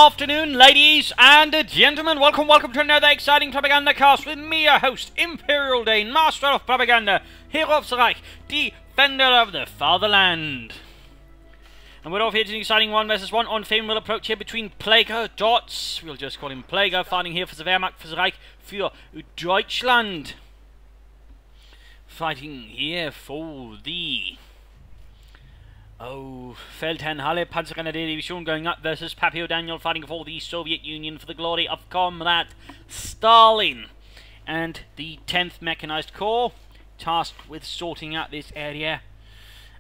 afternoon, ladies and gentlemen. Welcome to another exciting Propagandacast with me, your host, Imperial Dane, Master of Propaganda, Hero of the Reich, Defender of the Fatherland. And we're off here to an exciting 1 versus 1 unfavorable approach here between Plager Dots. We'll just call him Plager, fighting here for the Wehrmacht, for the Reich, für Deutschland. Fighting here for the Feldherrn Halle Panzergrenadier Division going up versus Pappy Daniel fighting for the Soviet Union for the glory of Comrade Stalin. And the 10th Mechanized Corps, tasked with sorting out this area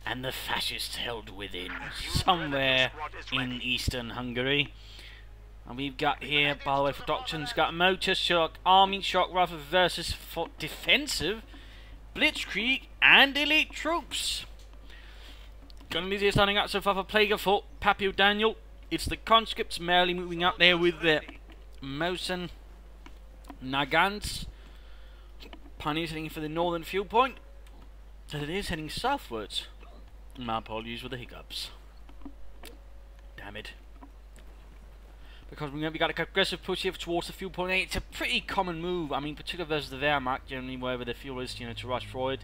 and the fascists held within, somewhere in eastern Hungary. And we've got here, by the way, for Doctrines, got Motor Shock, Army Shock Rifle versus for defensive, Blitzkrieg, and elite troops. Currently they're starting out so far for Plager for Pappy Daniel. It's the conscripts merrily moving up there with the Mosen Nagants. Pioneers heading for the northern fuel point. So it is heading southwards. My apologies with the hiccups. Damn it. Because we got an aggressive push here towards the fuel point. It's a pretty common move. I mean, particularly versus the Wehrmacht, generally wherever the fuel is, to rush forward.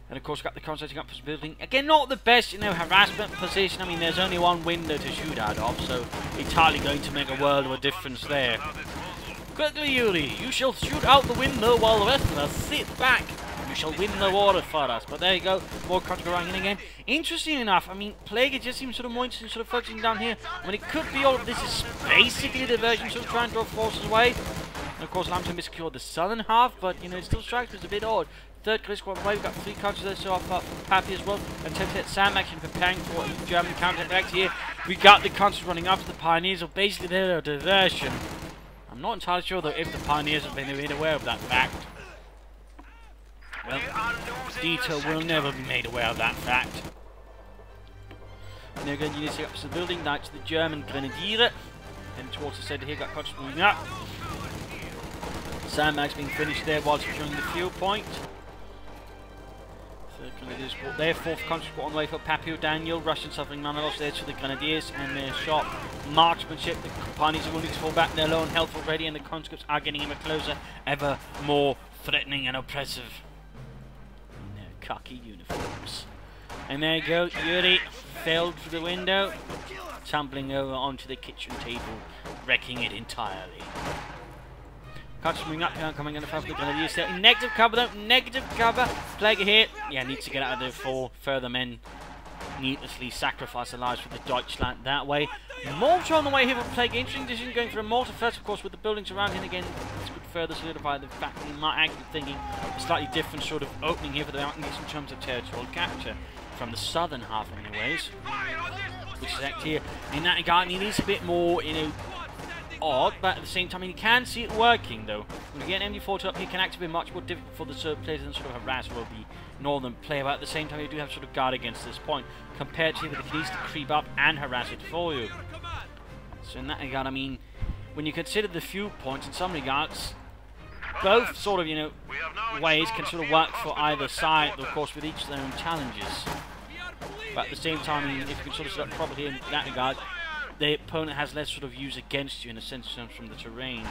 And of course, we've got the concentrating up for building. Again, not the best, harassment position. I mean, there's only one window to shoot out of, so it's hardly going to make a world of a difference there. Quickly, Yuri, you shall shoot out the window while the rest of us sit back. You shall win the war for us. But there you go, more contra going in again. Interesting enough, I mean, Plague just seems sort of more interested in sort of focusing down here. When it could be all of this is basically diversion, sort of trying to draw forces away. And of course, Lamson secured the southern half, but it still strikes me as a bit odd. Third Chris squad away, we've got 3 counters there so far for Pappy as well. And to hit Sam action preparing for a German counterattack here. We got the counters running up to the Pioneers, or basically they're a diversion. I'm not entirely sure though if the Pioneers have been made aware of that fact. Well, Dieter will never be made aware of that fact. And they're going to use it up to the building, now to the German Grenadier. And towards the centre here, got counters moving up. Sandbags being finished there while securing the fuel point. Grenadiers squad there, 4th country squad on the way for Pappy Daniel, Russian suffering none loss there to the Grenadiers, and their sharp marksmanship. The Pioneers are willing to fall back, they're low on health already, and the conscripts are getting ever closer, ever more threatening and oppressive in their khaki uniforms. And there you go, Yuri failed through the window, tumbling over onto the kitchen table, wrecking it entirely. Moving up here, coming in the front of the Grenadiers there. Negative cover though, negative cover. Plague here. Yeah, needs to get out of there before further men needlessly sacrifice their lives for the Deutschland that way. Mortar on the way here for Plague. Interesting decision going for a mortar first, of course, with the buildings around him again. This would further solidify the fact that he might actually be thinking a slightly different sort of opening here for the mountains in terms of territorial capture. From the southern half, anyways. Which is actually here. In that regard, he needs a bit more, odd, but at the same time, you can see it working though. When you get an MD40 up, he can actually be much more difficult for the serb players than sort of harass or the northern player, but at the same time, you do have sort of guard against this point, compared to if he needs to creep up and harass it for you. So in that regard, I mean, when you consider the few points, in some regards, both sort of, ways can sort of work for either side, of course, with each their own challenges. But at the same time, I mean, if you can sort of set up properly in that regard, the opponent has less sort of use against you in a sense from the terrain.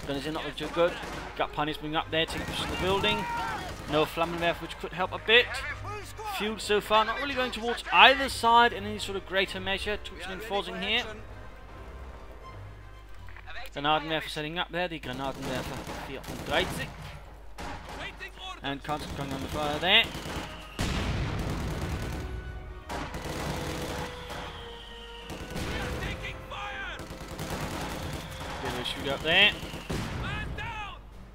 But is it not too good? Got Pioneers moving up there, taking push to the building. No Flammenwerfer, which could help a bit. Fuel so far, not really going towards either side in any sort of greater measure. Twitching and forcing here. Granadenwerfer setting up there, the Granadenwerfer 34. And constant going on the fire there. Shoot up there.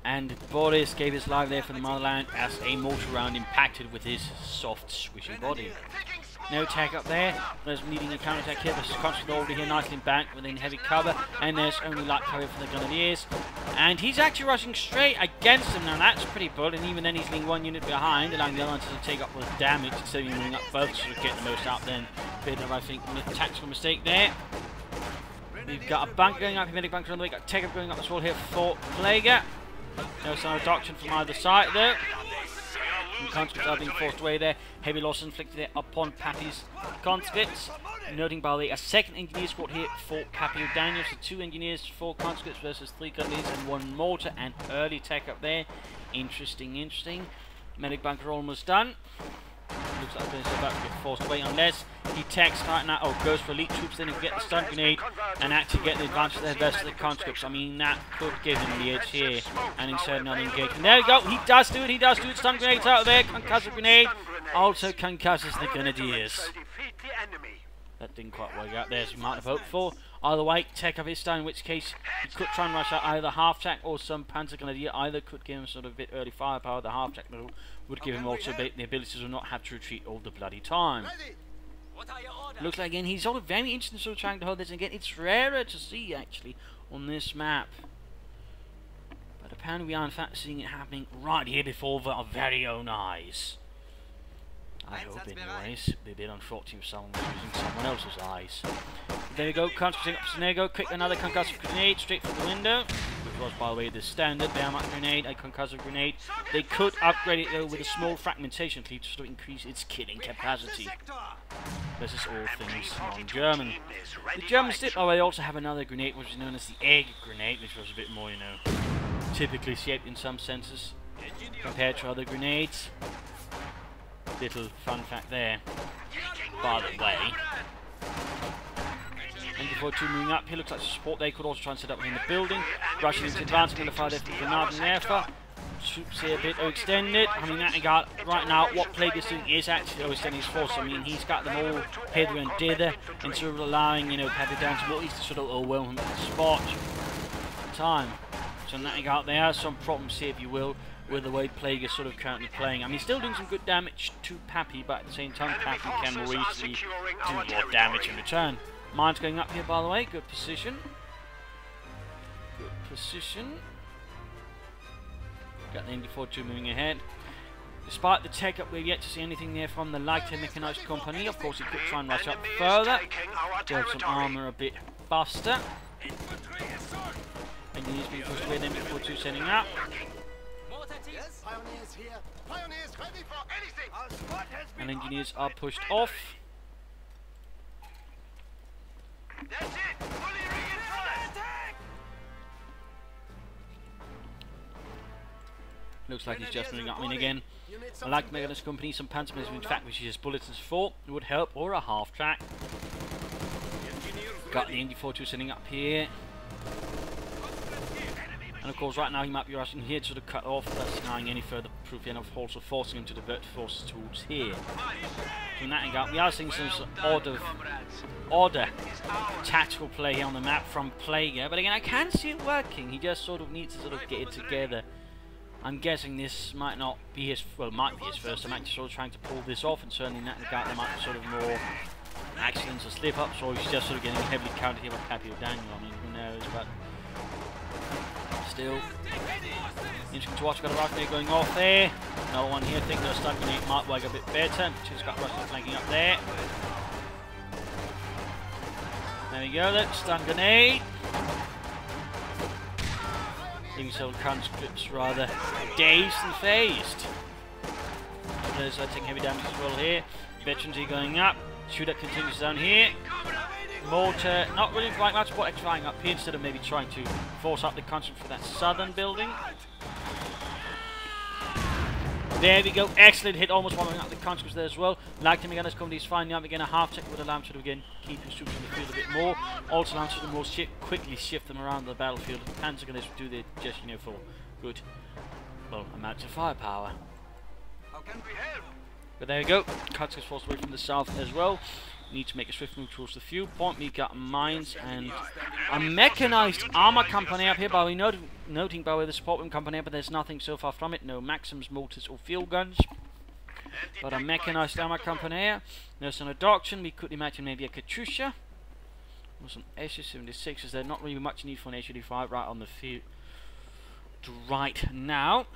And Boris gave his life there for the motherland as a mortar round impacted with his soft, swishy body. No attack up there. There's needing a counterattack here. There's constant already here, nicely back within heavy cover. And there's only light cover for the Grenadiers. And he's actually rushing straight against him. Now that's pretty bold. And even then he's leaving one unit behind, allowing the other one to take up with damage. So you're moving up both to sort of get the most out then. Bit of, I think, tactical mistake there. We've got a bunker going up, medic bunker on the way, got take-up going up as well here for Plager. No sign of doctrine from either side though. Some conscripts are being forced away there. Heavy loss inflicted there upon Pappy's conscripts. Noting, by the way, a second engineer squad here for Pappy O'Daniel. So 2 engineers, 4 conscripts versus 3 cutleys and 1 mortar and early tech up there. Interesting, interesting. Medic bunker almost done. Looks like he's about to get forced away unless he techs right now. Oh, goes for elite troops, then he can get the stun grenade and actually get the advantage there versus the conscripts. I mean, that could give him the edge here and insert another engagement. There we go, he does do it, stun grenades out of there, concussive grenade, also concusses the grenadiers. That didn't quite work out there as we might have hoped for. Either way, tech up his stun, in which case he could try and rush out either half-track or some panzer grenadier. Either could give him sort of a bit early firepower. The half-track would give him also the ability to not have to retreat all the bloody time. Looks like again he's sort of very interested in sort of trying to hold this, and again it's rarer to see actually on this map. But apparently we are in fact seeing it happening right here before our very own eyes. I hope anyways. It'd be a bit unfortunate if someone was using someone else's eyes. There we go, concentrating up Senego, quick another concussive grenade straight through the window. Which was by the way the standard Wehrmacht grenade, a concussive grenade. They could upgrade it though with a small fragmentation cleave to sort of increase its killing capacity. This is all things non-German. The Germans did, by the way, also have another grenade which is known as the egg grenade, which was a bit more, you know, typically shaped in some senses compared to other grenades. Little fun fact there, by the way. And before 2 moving up, he looks like support they could also try and set up in the building. Russian is advancing in the fire left with Grenade and Nerfa. Troops here a bit extended. I mean, that regard, right now, what Plague is doing is actually overextending his force. I mean, he's got them all hither and dither, and sort of allowing, you know, Pappy down to at least to sort of overwhelm him at the spot. Time. So in that regard, there are some problems here, if you will, with the way Plague is sort of currently playing. I mean, he's still doing some good damage to Pappy, but at the same time, Pappy can more easily do more damage in return. Mines going up here, by the way. Good position. Good position. Got the MD-42 moving ahead. Despite the tech up, we've yet to see anything there from the lighter mechanized company. Of course, he could try and rush up further. Get some armor a bit faster. And he's being pushed away, then MD-42 setting up. And engineers are pushed off. Looks like he's just moving up in again. I like to make this company some panzermines, in fact, which is bulletins for would help, or a half track. Got the MD-42 sitting up here. And of course, right now he might be rushing here to sort of cut off, thus denying any further proof enough, also forcing him to divert forces towards here. So in that regard, we are seeing some sort of odder tactical play here on the map from Plague, but again, I can see it working. He just sort of needs to sort of get it together. I'm guessing this might not be his, well, might be his first. I'm actually sort of trying to pull this off, and certainly in that regard, there might be sort of more accidents or slip-ups, or he's just sort of getting heavily countered here by Pappy O'Daniel. I mean, who knows, but still interesting to watch. Got a rocket grenade going off there. Another one here. I think the stun grenade might work a bit better. She's got Russian flanking up there. There we go, then. Stun grenade. Leaving several conscripts rather dazed and phased. There's taking heavy damage as well here. Veterans here going up. Shooter continues down here. Mortar, not really quite much, but trying up here instead of maybe trying to force up the conscript for that southern building. There we go, excellent hit, almost following up the conscripts there as well. Like him again, this company is finding out again a half check with allow him to again keep his troops in the field a bit more. Also allows him to more quickly shift them around the battlefield. Panzer gunners do their just, you know, for good, well, amounts of firepower. How can we help? But there we go, conscripts forced away from the south as well. Need to make a swift move towards the fuel point. We got mines and a mechanized armor company up here. By the way, noting by the way the support room company, but there's nothing so far from it. No Maxims, mortars, or field guns. But a mechanized armor company here. There's an adoption. We could imagine maybe a Katyusha or some SU-76s. There's not really much need for an SU-85 right on the field right now.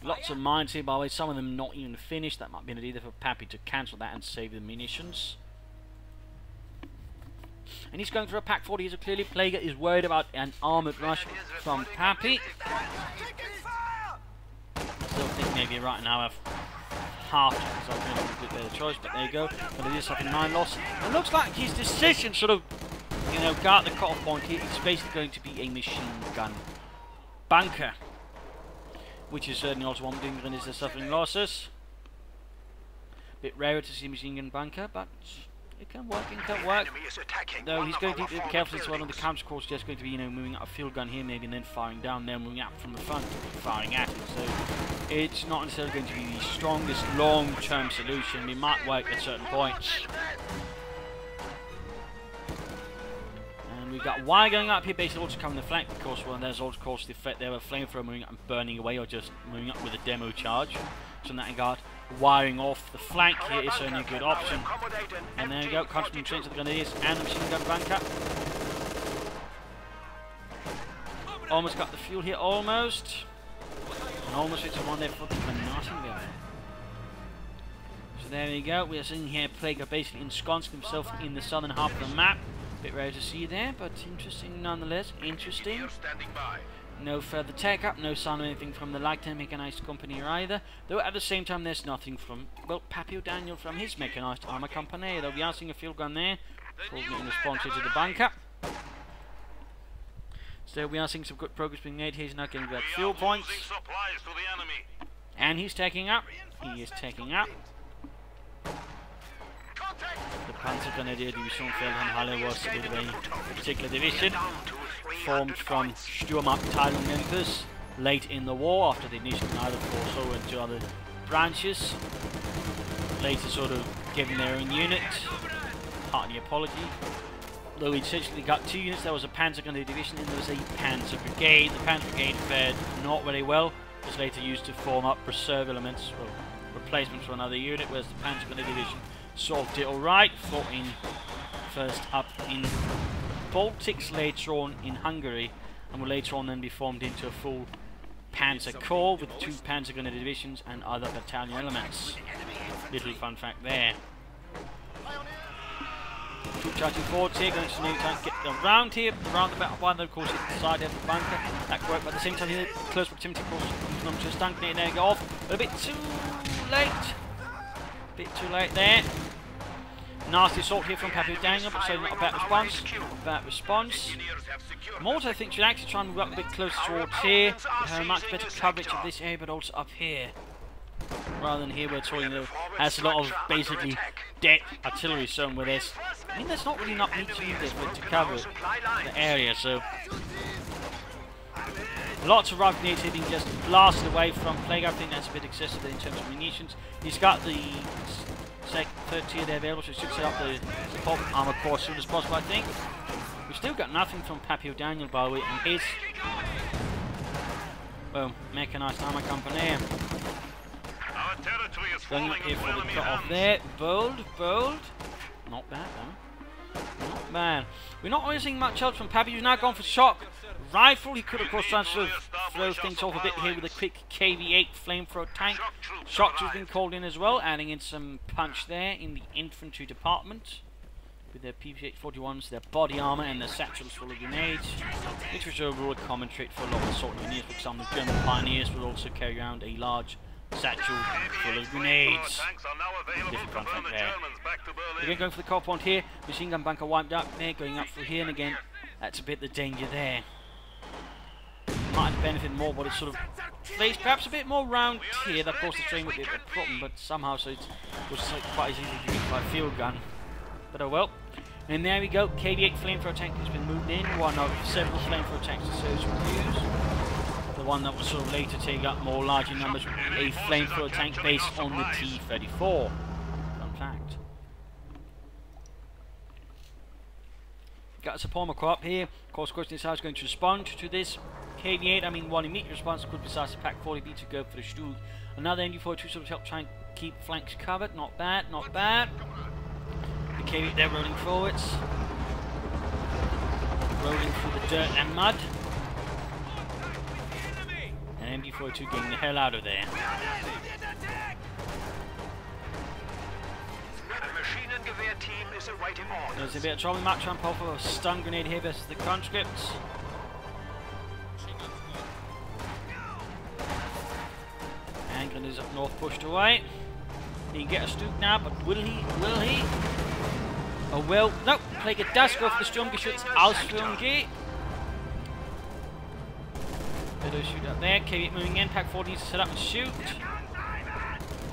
Lots of mines here, by the way, some of them not even finished. That might be an idea for Pappy to cancel that and save the munitions. And he's going for a Pack 40, so clearly Plague is worried about an armoured rush from Pappy. So maybe right now have half chance of being a bit better choice, but there you go. But it is having 9 loss. It looks like his decision sort of, you know, got the cut-off point here. It's basically going to be a machine gun bunker, which is certainly also one thing when is suffering losses. Bit rarer to see machine gun bunker, but it can work, it can work. Though he's going to be careful as well on the counter course, just going to be, you know, moving out a field gun here maybe and then firing down, then moving out from the front, firing at it. So it's not necessarily going to be the strongest long-term solution. It might work at certain points. And we've got wire going up here, basically also covering the flank, because well, there's also of course the effect there of a flamethrower moving up and burning away, or just moving up with a demo charge. So in that regard, wiring off the flank here is certainly a good option. And there you go, concentrating to the grenadiers and the machine gun bunker. Almost got the fuel here, almost. And almost hits one there for the Nightingale. So there we go, we are seeing here Plague basically ensconced himself in the southern half of the map. Bit rare to see there, but interesting nonetheless, interesting. No further tech up, no sign of anything from the Light Mechanized Company either, though at the same time there's nothing from, well, Pappy Daniel from his Mechanized Armor Company, though we are seeing a field gun there, probably in response to the bunker. So we are seeing some good progress being made here. He's now getting back fuel points, and he's taking up, he is taking up. The Panzergrenadier Division Feldherrnhalle was a bit of a particular division, formed from Sturmabteilung members late in the war, after the initial either force over into other branches, later sort of given their own unit, hearty apology. Though we essentially got 2 units, there was a Panzergrenadier Division and there was a Panzer Brigade. The Panzer Brigade fared not very well, was later used to form up reserve elements, or replacements for another unit, whereas the Panzergrenadier Division solved it alright, fought in first up in Baltics, later on in Hungary, and will later on then be formed into a full Panzer Corps with 2 Panzergrenadier divisions and other battalion elements. Little fun fact there. Troop charging forwards here, going to need to get around here, around the battle line, of course inside of the bunker. That could work, but at the same time here, close proximity, of course, comes to a stun grenade, there you go off, but a bit too late. Bit too late there. Nasty assault here from Pappy Daniel, but so not a bad response. Not a bad response. Mortar, I think, should actually try and move up a bit closer towards here. We have a much better coverage of this area, but also up here. Rather than here where it's all, you know, has a lot of basically dead artillery zone where there's, I mean, there's not really enough need to use this, but to cover the area, so. Lots of rocket grenades here being just blasted away from Plague. I think that's a bit excessive in terms of munitions. He's got the third tier there available, so he should set up the support armor core as soon as possible, I think. We've still got nothing from Pappy Daniel, by the way, and his, well, Mechanized Armor Company. Going up here for the cut off there. Bold, bold. Not bad, though. Not bad. We're not really seeing much else from Pappy. He's now gone for shock rifle. He could, of course, try and sort of throw things off a bit here with a quick KV-8 flamethrower tank. Shock troops been called in as well, adding in some punch there in the infantry department with their PPH-41s, their body armor, and their satchels full of grenades, which was overall a common trait for a lot of assault engineers. For example, the German pioneers would also carry around a large satchel full of grenades. Different fun fact there. Again, going for the core point here. Machine gun bunker wiped up there, going up through here, and again, that's a bit the danger there. Might have benefited more, but it's sort of placed perhaps a bit more round here. That, of course, the train would be a problem, but somehow, so it was like quite easy to get by field gun. But oh well. And there we go. KV-8 flamethrower tank has been moved in. One of several flamethrower tanks the Surge will use. The one that will sort of later take up more larger numbers, a flamethrower tank based on the T-34. Fun fact. Got a support core up here. Of course, question is how it's going to respond to this KV-8. I mean, one immediate response could be the Pack 40B to go for the Stug. Another MG-42 sort of help try and keep flanks covered. Not bad, not bad. The KV-8 there rolling forwards. Rolling through the dirt and mud. And MG-42 getting the hell out of there. There's a bit of trouble. Might try and pull for a stun grenade here versus the conscripts. And And is up north pushed away. He can get a Stoop now, but will he? Will he? Oh well, no, Plague does go for the Sturmgeschütz ausführen geht. Better shoot up there, KV moving in, Pack 4 needs to set up and shoot.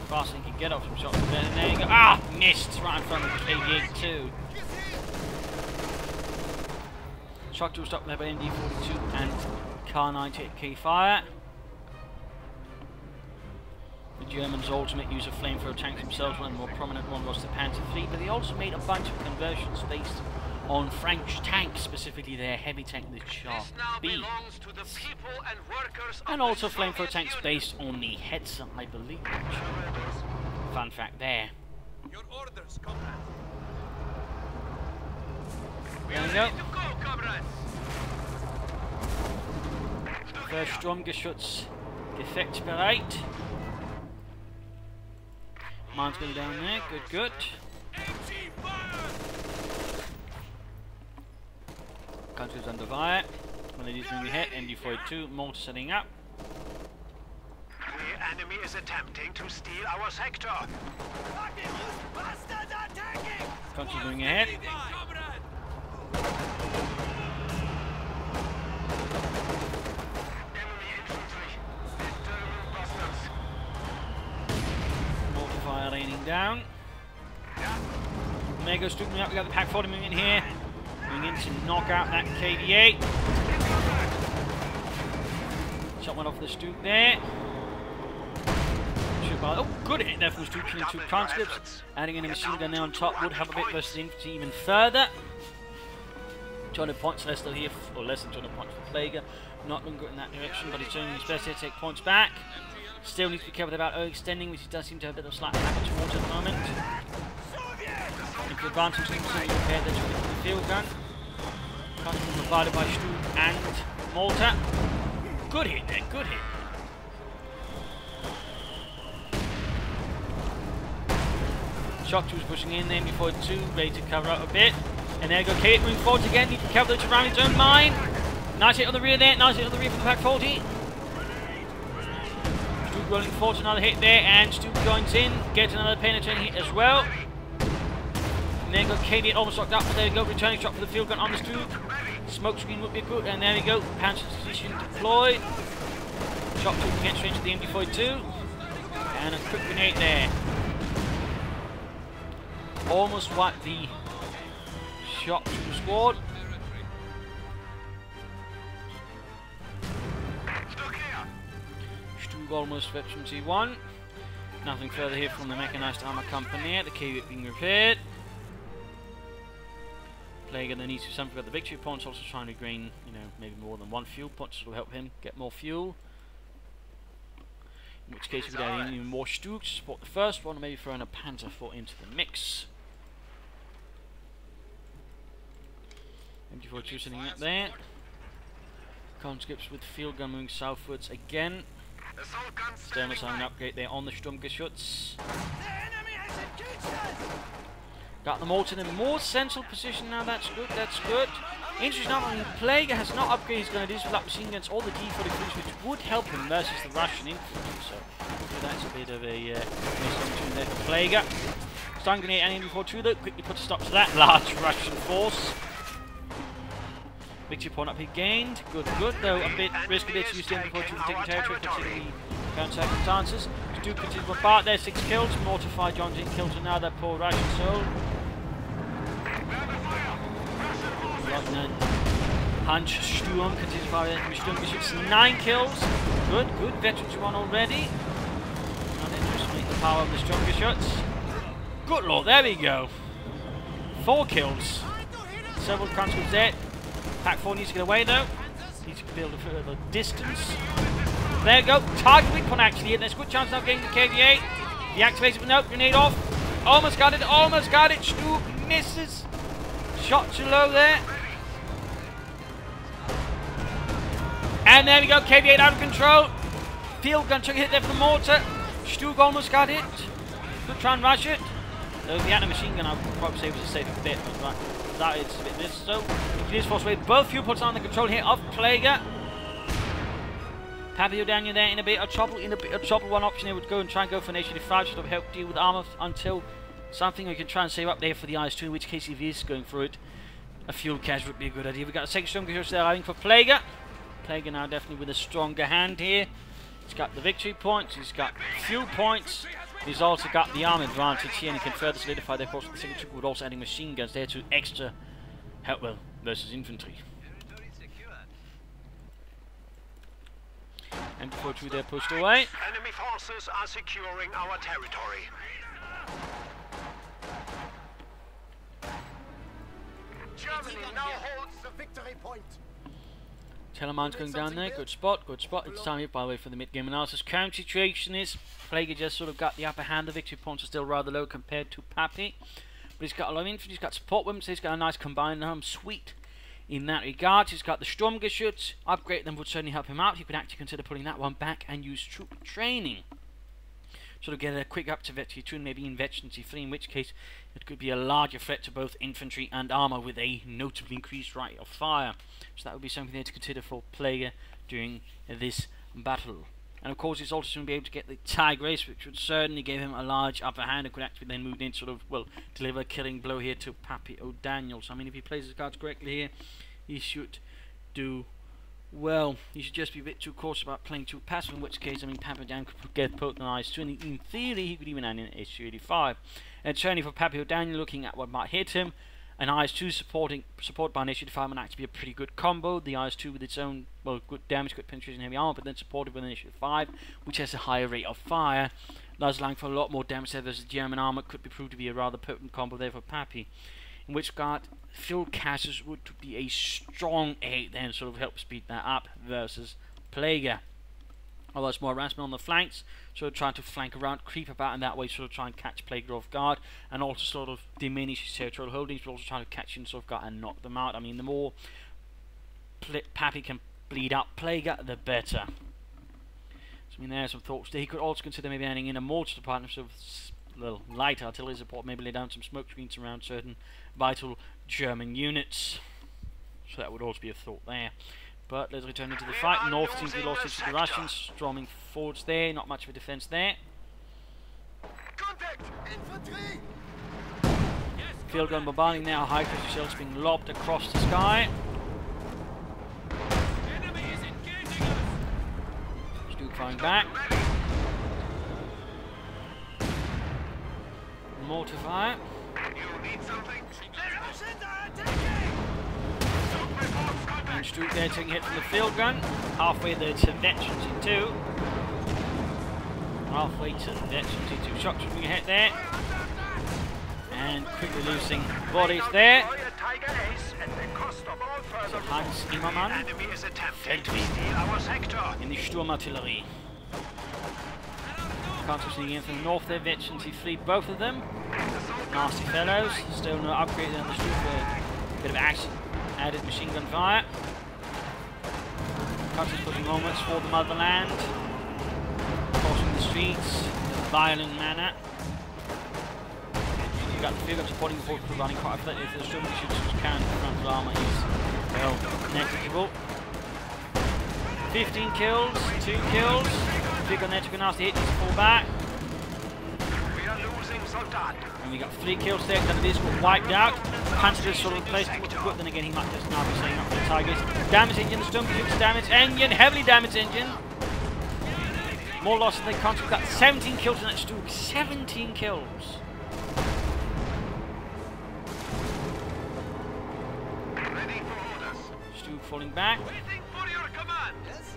Fast he can get off some shots there, and there you go. Ah, missed right in front of KV8 too. Shock to stop there by MD42 and Kar98 fire. The Germans also make use of flamethrower tanks themselves. One of the more prominent one was the Panther fleet, but they also made a bunch of conversions based on French tanks, specifically their heavy tank, the Char B. And also flamethrower tanks based on the Hetzer, I believe. Fun fact there. Your orders, comrade. There we go. First Sturmgeschütz defect bereit. Mine's going down there, good, good. Country's under fire. One of these moving ahead, MD42, mortar setting up. The enemy is attempting to steal our sector. Country's moving ahead. Mortar fire raining down. Mega Stoop up, we got the Pack 40 moving in here. Moving in to knock out that KV8. Shot one off the Stoop there. Oh, good hit there from the Stoop, killing 2 conscripts. Adding in a machine gun there on top would have a bit versus infantry even further. 200 points less than here, or less than 200 points for Plague. Not going to go in that direction, but he's doing his best here to take points back. Still needs to be careful about overextending, which he does seem to have a bit of slight habit towards at the moment. Into advantage, he's going to repair this with the field gun. Constant provided by Stoop and Malta. Good hit there, good hit. Shock 2 is pushing in there before 2, ready to cover up a bit. And there you go, Kate moving forwards again, need to cover the around his own mine. Nice hit on the rear there, nice hit on the rear from the Pack 40. Stoop rolling forward, another hit there, and Stoop joins in, gets another penetrating hit as well. And there you go, KV almost locked up, but there we go, returning shot for the field gun on the Stoop. Smoke screen would be good, and there we go, Panzer position deployed. Shock 2 can get straight to the MD42. And a quick grenade there. Almost wiped the Shock 2 squad. Stug almost swept from T1. Nothing further here from the Mechanized Armor Company. The KV being repaired. Plague then needs to something about the victory points, also trying to gain, you know, maybe more than 1 fuel point, so it'll help him get more fuel. In which case, we'll be adding even more Stugs to support the first one, and maybe throwing a Panther 4 into the mix. MG42 sitting up there. Conscripts with field gun moving southwards again. Sternus having an upgrade there on the Sturmgeschütz. Got them all to the more central position now, that's good, that's good. Interesting enough, I mean, Plague has not upgraded his grenadiers with that machine guns or the D43s, which would help him versus the Russian infantry, so that's a bit of a misfortune there for Plague. Stun grenade and MG42 though, quickly put a stop to that large Russian force. Victory point up here gained. Good, good, though a bit risky there to use the MG42 for taking territory, considering the current circumstances. Stu continues to bombard there, 6 kills. Mortify John Jane kills another poor Russian soul. Lieutenant Hunch Sturm continues to fire enemy Sturmgeschütz, 9 kills. Good, good. Veterans 1 already. Not interesting, the power of the Sturmgeschütz. Good lord, there we go. 4 kills. Several conscripts dead. Pack 4 needs to get away though. Needs to build a further distance. There you go. Target weak point actually, and there's a good chance now of getting the KV8. Deactivated, but no, grenade off. Almost got it, almost got it. Stu misses. Shot too low there. And there we go, KV8 out of control. Field gun took a hit there from the mortar. Stug almost got it. Could try and rush it. Though the anti-machine gun I would probably say was a safer bit, but that is a bit missed. So, he is forced away. Both fuel pods on the control here of Plague. Pappy O'Daniel there in a bit of trouble. One option they would go and try and go for initiative 5, sort of help deal with armor until something we can try and save up there for the IS-2, in which case if he is going for it, a fuel cache would be a good idea. We've got a second stronger there arriving for Plaguer. Plaguer now definitely with a stronger hand here. He's got the victory points, he's got fuel points, he's also got the arm advantage here, and he can further solidify their course with the second trooper, with also adding machine guns there to extra help well versus infantry. And before two they're pushed away. Enemy forces are securing our territory. Germany now holds the victory point. Teleman's going down there, good spot, good spot. It's time here, by the way, for the mid-game analysis. Current situation is, Plaguer just sort of got the upper hand. The victory points are still rather low compared to Pappy. But he's got a lot of infantry, he's got support weapons, so he's got a nice combined suite in that regard. He's got the Sturmgeschütz. Upgrade them would certainly help him out. He could actually consider putting that one back and use troop training. Sort of get a quick up to Veteran 2 and maybe in Veteran 3, in which case it could be a larger threat to both infantry and armor with a notably increased rate of fire. So that would be something there to consider for Plaguer during this battle. And of course he's also going to be able to get the Tiger Race, which would certainly give him a large upper hand and could actually then move in, sort of, well, deliver a killing blow here to Pappy O'Daniel. So I mean, if he plays his cards correctly here, he should do well. He should just be a bit too cautious about playing too passive, in which case, I mean, Pappy O'Daniel could get put on IS-2, and in theory he could even add in an SU-85. And certainly for Pappy O'Daniel, looking at what might hit him, an IS-2 support by an SU-85 might actually be a pretty good combo. The IS-2 with its own, well, good damage, good penetration, heavy armor, but then supported with an SU-5, which has a higher rate of fire, thus allowing for a lot more damage there versus German armor. Could be proved to be a rather potent combo there for Pappy. In which regard, fuel caches would be a strong aid then, sort of help speed that up versus Plaguer. Although it's more harassment on the flanks, sort of trying to flank around, creep about, and that way sort of try and catch Plaguer off guard, and also sort of diminish his territorial holdings, but also trying to catch him sort of guard and knock them out. I mean, the more Pappy can bleed out Plaguer, the better. So I mean, there's some thoughts there. He could also consider maybe adding in a mortar department, sort of little light artillery support, maybe lay down some smoke screens around certain vital German units. So that would also be a thought there. But let's return into the fight. North seems to be lost to the Russians, storming forwards there, not much of a defense there. Field gun bombarding now, high pressure shells being lobbed across the sky. Stu firing back. Mortar fire. And Stu there taking a hit from the field gun. Halfway there to Veterans in 2. Halfway to Veterans in 2. Shots being hit there. And quickly losing bodies there. So Hans Zimmermann in the Sturmartillerie. Counters sneaking in from the north there, Veterans fleet, both of them. Nasty fellows. Still no upgrade on the street for a bit of action. Added machine gun fire. Counters pushing onwards for the motherland. Crossing the streets in a violent manner. You've got the field gun supporting the force providing quite a threat for the Sturmgeschütz, whose cannon frontal armor is, well, negligible. 15 kills, 2 kills. Field gun there took a nasty hit, needs to fall back. We are losing Soldat. And we got 3 kills there, then it is wiped out. Panzer just sort of replaced it with good, then again he might just now be saying up for the Tigers. Damage engine, the Sturmgeschütz damage engine, heavily damaged engine. More losses than they can't. We've got 17 kills in that Stu. 17 kills. Ready for orders. Stu falling back. Waiting for your command. Yes.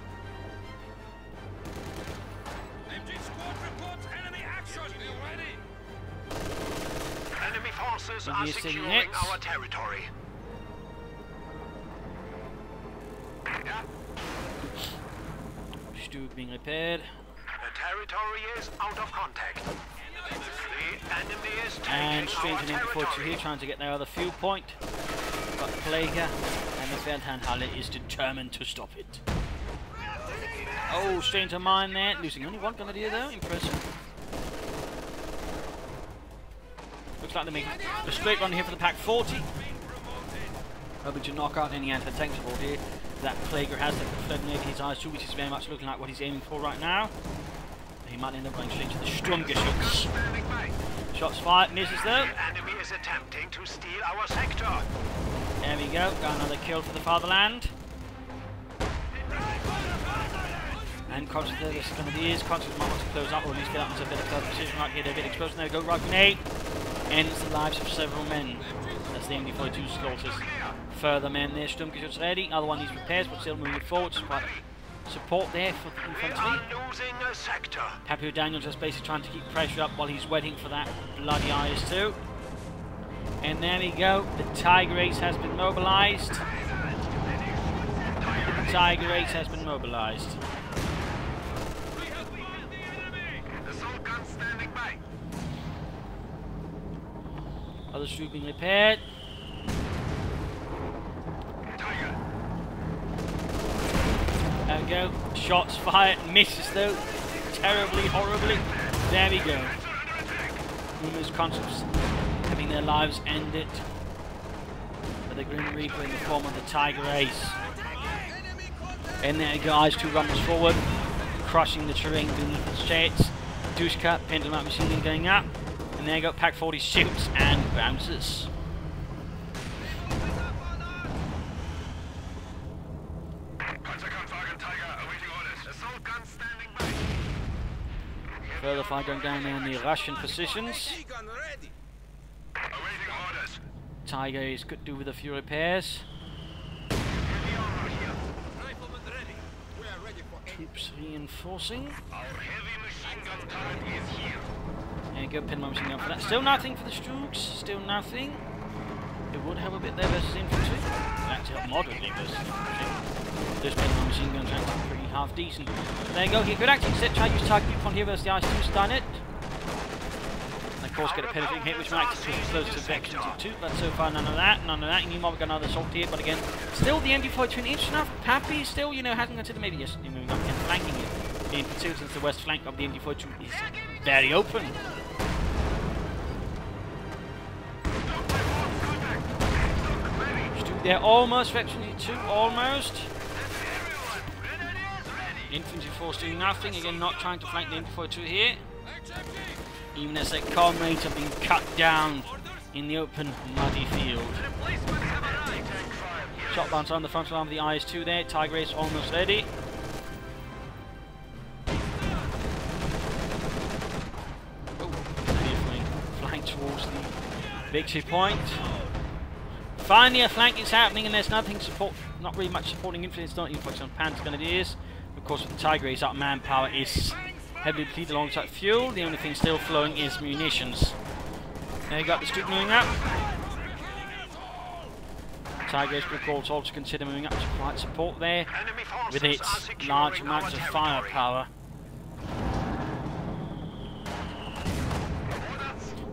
MG squad reports enemy action. Be ready. Enemy forces are Maybe he's taking securing hits. our territory. Yeah. Stu being repaired. The territory is out of contact. The enemy is taking And our straight in before territory. here, trying to get their other fuel point. Got Plaguer, and the Feldherrnhalle is determined to stop it. Oh, straight into mine there. Losing only one grenadier though. Impressive. Looks like they're making a straight run here for the Pack 40. hoping to knock out any anti-tanks aboard here. That Plaguer has the flooding over his eyes too, which is very much looking like what he's aiming for right now. He might end up going straight to the Sturmgeschütz. Shots fired, misses though. The enemy is attempting to steal our sector. There we go, got another kill for the fatherland. And constantly this is going to be his. Constantly might want to close up or at least get up into a bit of third position right here. They're a bit exposed. There we go, right grenade. Ends the lives of several men. That's the MD-42 slaughters. Further men there, Sturmgeschütz ready. Other one needs repairs, but still moving forward. Quite support there for the infantry. Losing a sector. Pappy O'Daniel just basically trying to keep pressure up while he's waiting for that bloody IS-2. And there we go. The Tiger Ace has been mobilized. The Tiger Ace has been mobilized. Assault gun standing by. Other Stroop being repaired. Tiger. There we go. Shots fired. Misses though. Terribly, horribly. There we go. Numerous concepts having their lives ended. But the Grim Reaper in the form of the Tiger Ace. And there we go. IS-2 rumbles forward. Crushing the terrain beneath its jets. Dushka, Pendulum machine gun going up. And there you go. Pack 40 shoots and bounces. Further fire going down there in the Russian positions. Tiger is could do with a few repairs. Troops reinforcing. There you go, Pinman machine gun for that. Still nothing for the Strooks. Still nothing. It would have a bit there versus infantry. That's help moderately versus infantry. Those Pinman machine guns are actually pretty half decent. There you go. He could actually try to use target viewpoint here versus the IS-2 stun it. And of course get a penetrating hit, which might actually close to Vection 2. But so far none of that. None of that. You might have got another assault here, but again, still the MD-42 an inch enough. Pappy still, you know, hasn't considered maybe just moving up and flanking it. In particular, since the west flank of the MD-42 is very open. They're almost Vection 2, almost. Infantry force doing nothing, again not trying to flank the MD-42 here. Even as their comrades have been cut down in the open, muddy field. Shot bounce on the front arm of the IS-2 there, Tiger Ace almost ready. Flank towards the victory point. Finally a flank is happening and there's nothing support, not really much supporting influence, not even focused on Panther Grenadiers. Of course with the Tiger Ace, our manpower is heavily depleted alongside fuel. The only thing still flowing is munitions. There you got the Stroop moving up. Tiger Ace could also consider moving up to provide support there with its large amounts of firepower.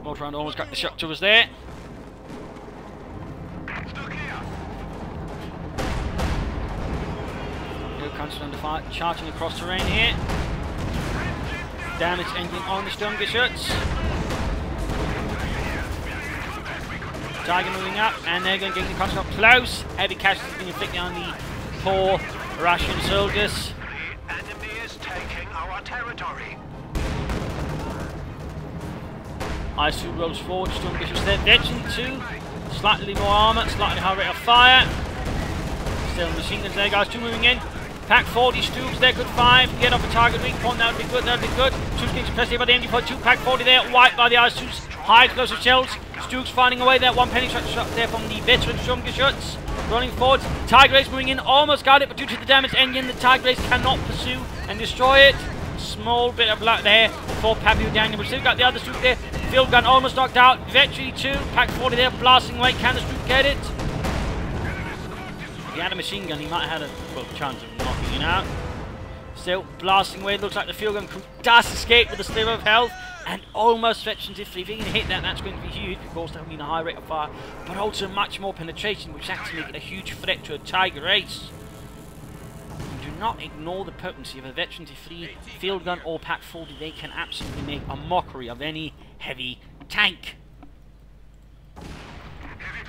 Mortar round almost got the shot to us there. Constant under fire, charging across terrain here. Damage engine on the Sturmgeschütz. Tiger moving up, and they're going to get the constant up close. Heavy casualties being inflicted on the poor Russian soldiers. The enemy is taking our territory. IS-2 rolls forward, Sturmgeschütz there. Vection 2, slightly more armour, slightly higher rate of fire. Still machine guns there, guys. 2 moving in. Pack 40 Stooks there, good 5. Get off a target weak point, that would be good, that would be good. Stooks getting suppressed here by the MD-42. Pack 40 there, wiped by the IS-2's high explosive shells. Stooks finding away there, one penny shot there from the veteran Sturmgeschütz. Rolling forward, Tiger Ace moving in, almost got it, but due to the damaged engine, the Tiger Ace cannot pursue and destroy it. Small bit of luck there for Pappy O'Daniel, but still got the other Stook there. Field gun almost knocked out. Veteran 2, Pack 40 there, blasting away. Can the Stook get it? If he had a machine gun, he might have had a chance of knocking it out. Still blasting away. Looks like the field gun crew does escape with a sliver of health and almost Veteran 2. If he can hit that, that's going to be huge. Of course, that will mean a high rate of fire, but also much more penetration, which actually make it a huge threat to a Tiger Ace. Do not ignore the potency of a Veteran 3 field gun or Pack 40. They can absolutely make a mockery of any heavy tank.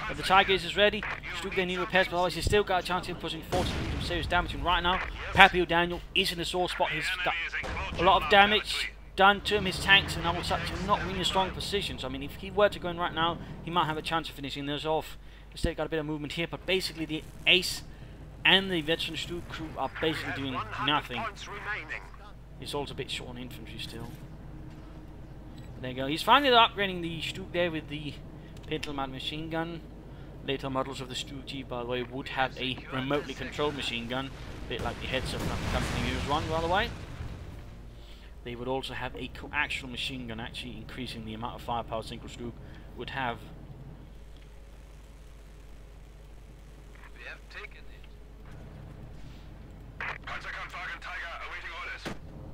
But the Tiger is ready. Stuke they need repairs, but otherwise he's still got a chance of pushing 40 some serious damage. And right now, Pappy O'Daniel is in a sore spot. He's got a lot of damage done to him. His tanks and all such are not really in strong positions. I mean, if he were to go in right now, he might have a chance of finishing those off. Instead, got a bit of movement here, but basically the Ace and the veteran Stuke crew are basically doing nothing. He's also a bit short on infantry still. There you go. He's finally upgrading the Stuke there with the pintle mount machine gun. Later models of the Stuke G, by the way, would have a remotely controlled machine gun, a bit like the heads of the company News One, by the way. They would also have a coaxial machine gun, actually increasing the amount of firepower a single Stuke would have. We have taken it. Panzerkampfwagen Tiger awaiting orders.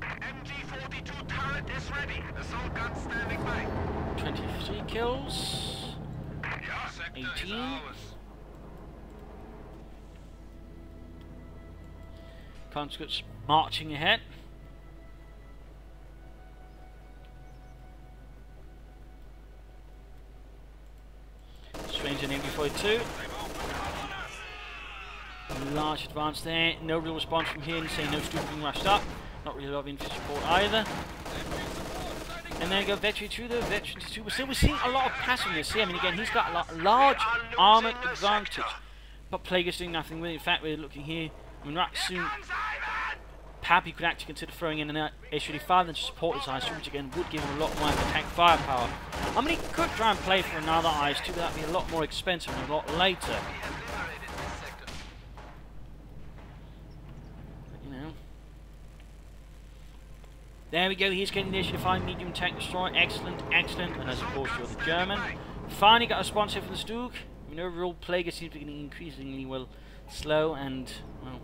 MG-42 turret is ready. Assault gun standing by. 23 kills. 18. Conscripts marching ahead. Stranger in MG-42. Large advance there. No real response from here. And say no Stuke being rushed up. Not really a lot of infantry support either. And there you go, Veteran 2 though, Veteran 2. We're seeing a lot of passiveness here. I mean, again, he's got a large armoured advantage. But Plague's doing nothing with it. In fact, we're looking here. I mean, right soon, Pappy could actually consider throwing in an H-35 then to support his IS-2, which again would give him a lot more attack firepower. I mean, he could try and play for another IS-2, but that'd be a lot more expensive and a lot later. There we go, he's getting the H-35 medium tank destroyer. Excellent, excellent. And as of course you're the German. Finally got a response here from the Stuke. I mean, overall Plague seems to be getting increasingly, well, slow and, well,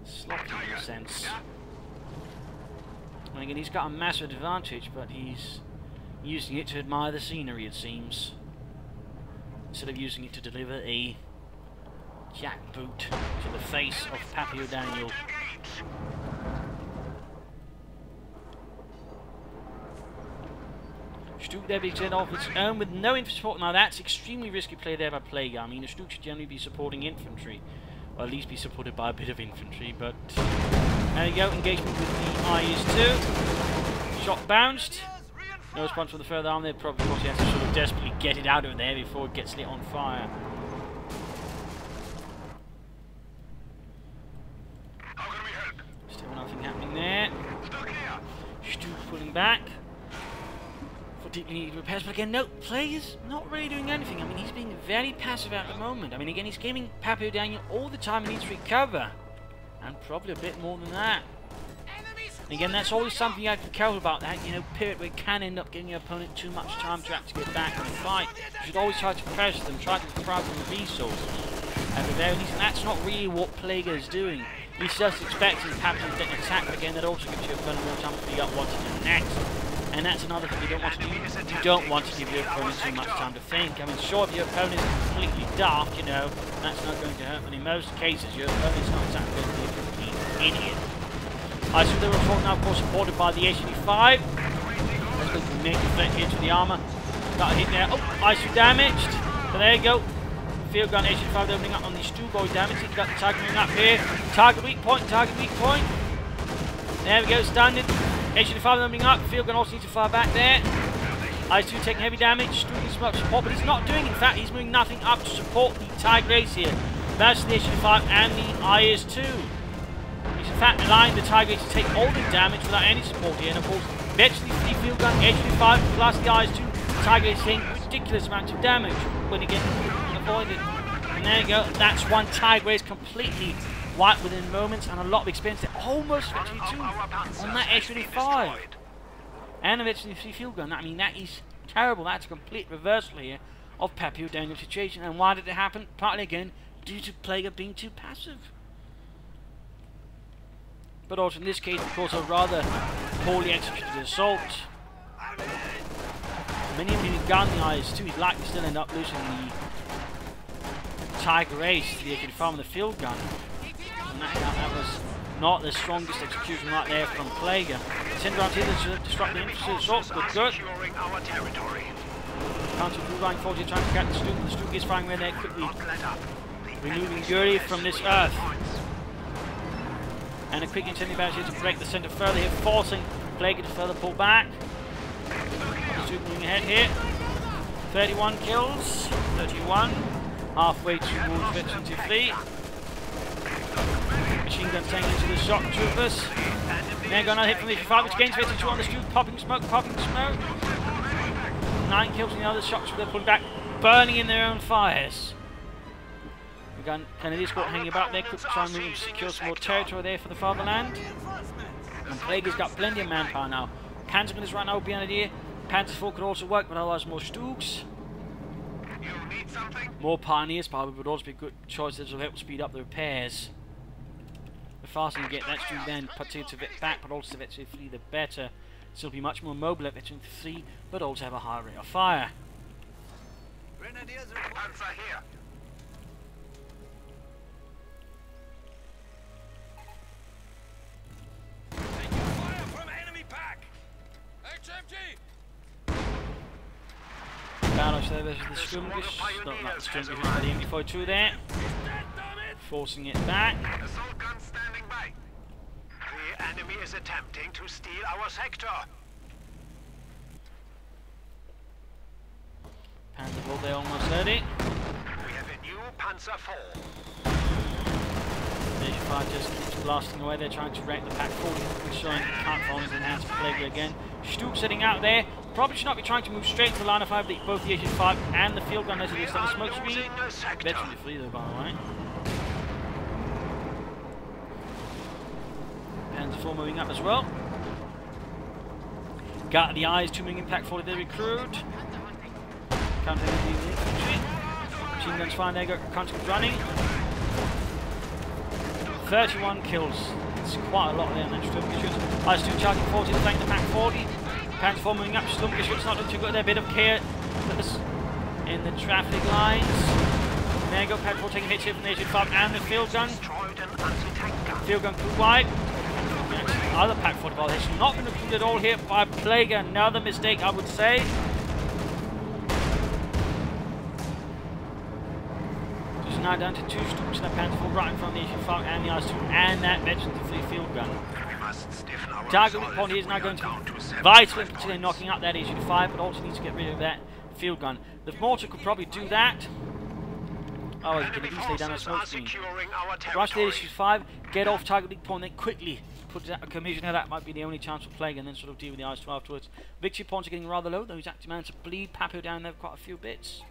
sloppy in a sense. And again, he's got a massive advantage, but he's using it to admire the scenery, it seems. Instead of using it to deliver a jackboot to the face of Pappy O'Daniel. Stuke there being sent off its own with no infantry support. Now that's extremely risky play there by Plague. I mean, a Stuke should generally be supporting infantry, or at least be supported by a bit of infantry. But there you go, engagement with the IS-2. Shot bounced. No response from the further arm there. Probably because he has to sort of desperately get it out of there before it gets lit on fire. How can we help? Still nothing happening there. Stuke pulling back. Deeply needed repairs, but again, no, Plague is not really doing anything. I mean, he's being very passive at the moment. I mean, again, he's gaming Pappy O'Daniel all the time. He needs to recover, and probably a bit more than that. And again, that's always something you have to be careful about. That period where it can end up giving your opponent too much time to actually get back and fight. You should always try to pressure them, try to deprive them of resources at the very least. And that's not really what Plague is doing. He's just expecting Pappy to attack, but again, that also gives your opponent more time to figure out what to do next. And that's another thing you don't want to do. You don't want to give your opponent too much time to think. I mean, sure, if your opponent is completely daft, that's not going to hurt. But in most cases, your opponent's not exactly going to be a complete idiot. I see the report now, of course, supported by the H-85. Let's go to make deflect here to the armour. Got a hit there. Oh, ISU damaged. So there you go. Field gun H-85 opening up on the Stuke damage. He's got the target moving up here. Target weak point, target weak point. There we go, standard. H-85 opening up, field gun also needs to fire back there. IS-2 taking heavy damage, Stuke needs some support, but he's not doing, in fact, he's moving nothing up to support the Tiger Ace here. That's the H-85 and the IS-2. He's in fact allowing the Tiger Ace to take all the damage without any support here, and of course, eventually the field gun, H-85 plus the IS-2, the Tiger Ace taking ridiculous amounts of damage when it gets avoided. And there you go, that's one Tiger Ace completely wiped within moments, and a lot of experience there. Almost victory too on that H-85. And eventually the field gun. I mean, that is terrible. That's a complete reversal here of Pappy O'Daniel's situation. And why did it happen? Partly again due to Plague being too passive. But also in this case, of course, a rather poorly executed assault. Many of the gun the IS-2, he's likely to still end up losing the Tiger Ace, the H-85 and the field gun. And that was not the strongest execution right there from Plague. Send around here to disrupt the infantry assault, good. Counter through line 40 trying to get the Stoop. The Stoop is firing where they're quickly removing Yuri from this earth. And a quick intending bounce here to break the centre further here, forcing Plague to further pull back. The Stoop moving ahead here. 31 kills, 31. Halfway towards Veteran to flee. Machine gun tank into the shock troopers. They're going to hit from the 5, which gains Veteran 2 on the Stoop. Popping smoke, popping smoke. 9 kills in the other shock troopers. They're pulling back, burning in their own fires. Kennedy squad hanging about there, could try and move and secure some more territory there for the fatherland. And Plague has got plenty of manpower now. Panzerman is right now behind here. Panzer 4 could also work, but otherwise more Stooks. More Pioneers probably would also be a good choice that will help speed up the repairs. The faster you get that Stook then, particularly to vet back, but also to Veteran 3, the better. Still be much more mobile at Veteran 3, but also have a higher rate of fire. Grenadiers Panzer here. HMG! There versus the skirmishes, not the skirmishes, but the MG42 there, forcing it back. Assault gun standing by. The enemy is attempting to steal our sector. Panzer Bull there almost ready. We have a new Panzer 4. The H5 just keeps blasting away. They're trying to wreck the Pack 40, which showing can't fall into the hands of Plague again. Stoop sitting out there. Probably should not be trying to move straight to the line of fire, but both the H5 and the field gun as it is on the smoke screen. Veteran to flee though, by the way. Panzer 4 moving up as well. Got the eyes, 2 million impact 40 they recruit. Counter the infantry. Machine guns fine there, counter running. 31 kills. It's quite a lot there, and then Sturmgeschütz. Eyes 2 charging 40 to flank the Pack 40. Panzer 4 moving up, Sturmgeschütz not looking too good. They're a bit of chaos in the traffic lines. There you go, Pack 4 taking hits here from the H5 and the field gun. Field gun too wide. Other Pack 40 ball hits not been recruited at all here by Plague. Another mistake, I would say. Just now down to 2 Stooks and a Panzer 4 right in front of the H5 and the IS-2 and that Veteran to flee field gun. Target point here is now going to be vital in particular knocking out that H5, but also needs to get rid of that field gun. The mortar could probably do that. Oh, you can at least lay down a smoke screen. Rush the H5, get off target weak point, then quickly put a commissioner. That might be the only chance for Plague, and then sort of deal with the IS-2 afterwards. Victory points are getting rather low, though he's actually managed to bleed Pappy down there quite a few bits.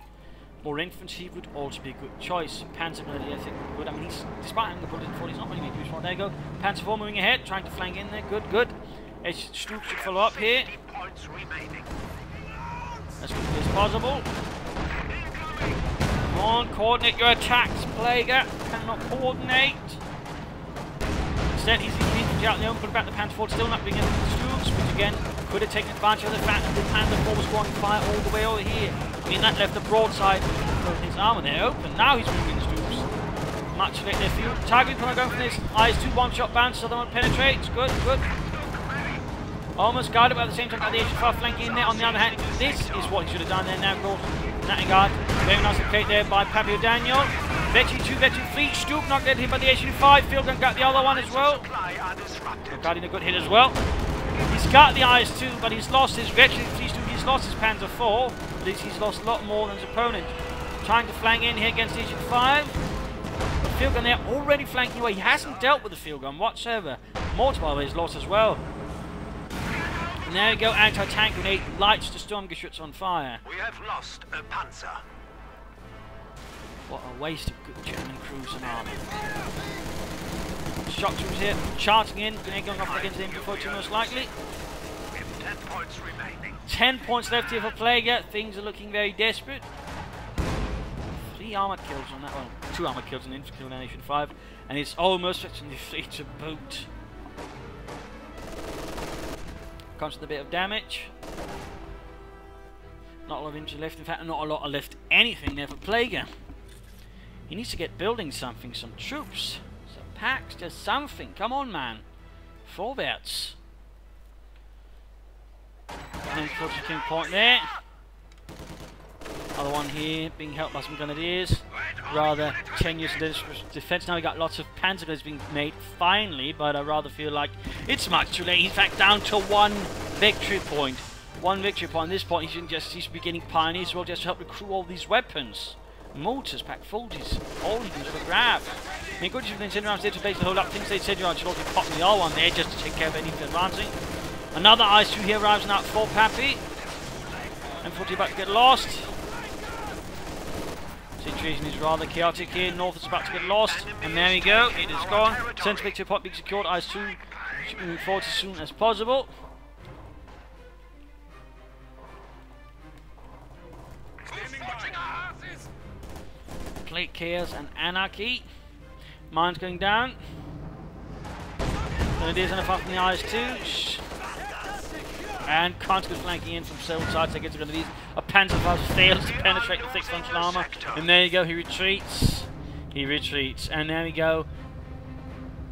More infantry would also be a good choice. Panzer Grenadier, I think, good. I mean, he's, despite having the bullet in 40, he's not really making use of it. There you go. Panzer 4 moving ahead, trying to flank in there. Good, good. Stoop should follow up here. As quickly as possible. Come on, coordinate your attacks, Plager. Cannot coordinate. Instead, he's leaving the infantry out in the open, put back the Panzer 4, still not being able to Stoops, which again could have taken advantage of the fact that the Panzer 4 was going fire all the way over here. I mean, that left the broadside of his armour there open. Now he's moving Stoops. Much late their field. Targeting point going from this. IS-2 one-shot bounce, so the one penetrates. Good, good. Almost guarded, but at the same time, got the H5 flanking in there. On the other hand, this is what he should have done there. Now, of course, Natty guard. Very nice play there by Pappy Daniel. Veteran 2, Veteran 3. Stoop not getting hit by the H5. Field gun got the other one as well. Guarding a good hit as well. He's got the IS-2, but he's lost his Veteran 3 Stoop. He's lost his Panzer 4. But he's lost a lot more than his opponent. Trying to flank in here against the H5. The field gun there already flanking away. He hasn't dealt with the field gun whatsoever. Mortar, by the way, is lost as well. And there you go, anti-tank grenade lights the Sturmgeschütz on fire. We have lost a Panzer. What a waste of good German crews and armour. Shock troops here, charging in, grenade going off against the MG42 most likely. We have 10 points remaining. 10 points left here for Plague. Things are looking very desperate. 3 armoured kills on that one. 2 armoured kills on the infantry kill on Nation 5. And it's almost actually free to boot. Comes with a bit of damage. Not a lot of infantry left. In fact, not a lot of left anything there for Plague. He needs to get building something, some troops, some packs, just something. Come on, man. Forwards. And then King point there. Other one here being helped by some grenadiers. Rather tenuous in defense. Now we got lots of panzer grenades being made finally, but I rather feel like it's much too late. He's back down to one victory point. One victory point. At this point, he should be getting pioneers as well, just to help recruit all these weapons. Mortars, pack 40s, all he can for grab. I mean, good if they around there to basically hold up things. They said you should also pop the R1 there just to take care of anything advancing. Another IS-2 here arrives now for Pappy. M40 about to get lost. Situation is rather chaotic here. North is about to get lost. And there we go. It is gone. Central victory point being secured. IS-2 should be moving forward as soon as possible. Complete chaos and anarchy. Mines going down. Grenadiers and a fight from the IS-2. And Constantly flanking in from several sides. They get to Grenadiers. A Panzer fails to penetrate the thick frontal armour. And there you go. He retreats. He retreats. And there we go.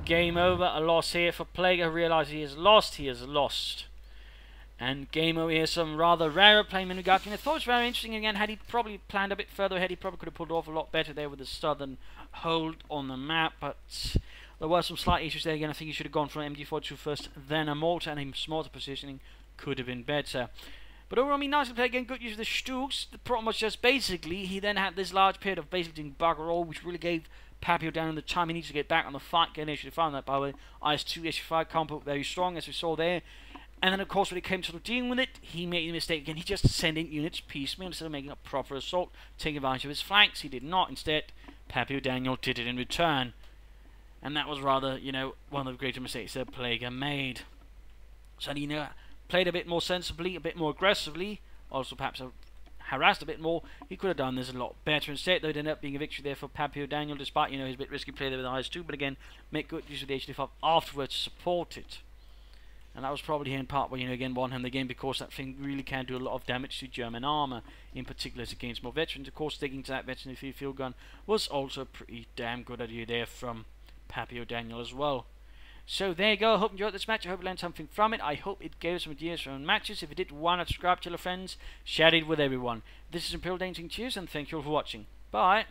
Game over. A loss here for Plague. Realises he has lost. He has lost. And game over here, some rather rarer playing in regard to him. I thought it was very interesting again. Had he probably planned a bit further ahead, he probably could have pulled off a lot better there with the southern hold on the map. But there were some slight issues there again. I think he should have gone for an MG42 first, then a mortar, and a smarter positioning could have been better. But overall, I mean, nicely played again. Good use of the Stuks. The problem was just basically he then had this large period of basically doing bugger all, which really gave Pappy down the time he needs to get back on the fight. Get an issue to find that, by the way. IS-2, SU-5 combo very strong, as we saw there. And then, of course, when it came to dealing with it, he made a mistake again. He just sent in units piecemeal instead of making a proper assault, taking advantage of his flanks. He did not. Instead, Pappy O'Daniel did it in return. And that was rather, you know, one of the greater mistakes that Plague made. So, you know, played a bit more sensibly, a bit more aggressively, also perhaps harassed a bit more. He could have done this a lot better. Instead, though, it ended up being a victory there for Pappy O'Daniel, despite, you know, his bit risky play there with the IS-2. But again, make good use of the HD5 afterwards to support it. And that was probably here in part where, you know, again, won him the game, because that thing really can do a lot of damage to German armour, in particular against more veterans. Of course, sticking to that veteran field gun was also a pretty damn good idea there from Pappy O'Daniel as well. So there you go. I hope you enjoyed this match. I hope you learned something from it. I hope it gave some ideas for matches. If it did, why not subscribe, tell your friends, share it with everyone. This is Imperial Dancing. Cheers, and thank you all for watching. Bye.